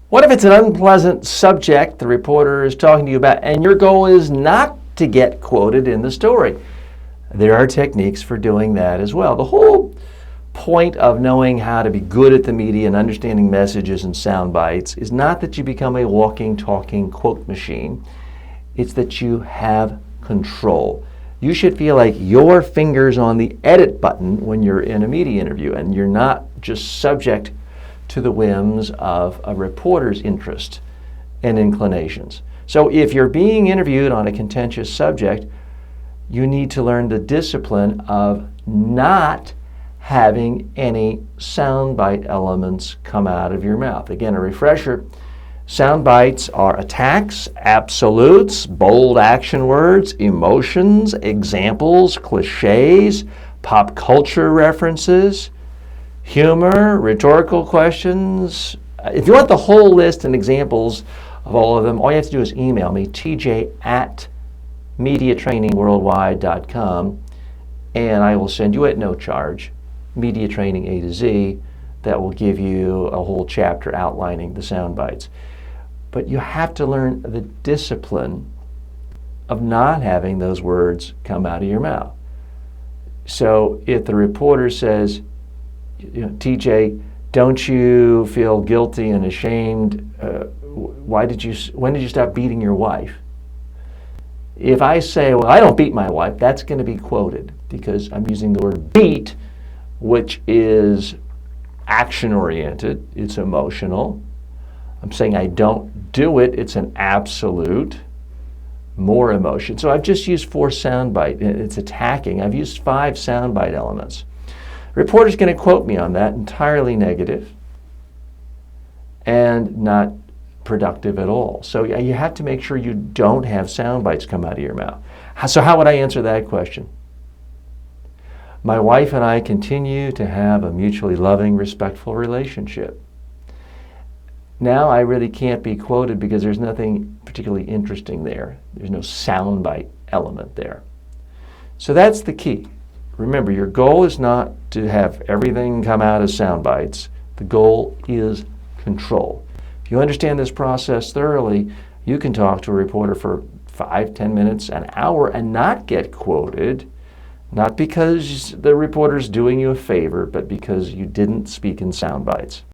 What if it's an unpleasant subject the reporter is talking to you about and your goal is not to get quoted in the story? There are techniques for doing that as well. The whole point of knowing how to be good at the media and understanding messages and sound bites is not that you become a walking, talking quote machine. It's that you have control. You should feel like your finger's on the edit button when you're in a media interview and you're not just subject to the whims of a reporter's interest and inclinations. So if you're being interviewed on a contentious subject, you need to learn the discipline of not having any soundbite elements come out of your mouth. Again, a refresher, sound bites are attacks, absolutes, bold action words, emotions, examples, cliches, pop culture references, humor, rhetorical questions. If you want the whole list and examples of all of them, all you have to do is email me, tj@mediatrainingworldwide.com, and I will send you at no charge Media Training A to Z that will give you a whole chapter outlining the sound bites. But you have to learn the discipline of not having those words come out of your mouth. So if the reporter says, TJ, don't you feel guilty and ashamed? When did you stop beating your wife? If I say, well, I don't beat my wife, that's going to be quoted because I'm using the word beat, which is action-oriented, it's emotional. I'm saying I don't do it, it's an absolute, more emotion. So I've just used 4 soundbite, it's attacking. I've used 5 soundbite elements. Reporter's going to quote me on that, entirely negative and not productive at all. So you have to make sure you don't have sound bites come out of your mouth. So how would I answer that question? My wife and I continue to have a mutually loving, respectful relationship. Now I really can't be quoted because there's nothing particularly interesting there. There's no soundbite element there. So that's the key. Remember, your goal is not to have everything come out as sound bites. The goal is control. If you understand this process thoroughly, you can talk to a reporter for 5, 10 minutes, an hour, and not get quoted, not because the reporter's doing you a favor, but because you didn't speak in sound bites.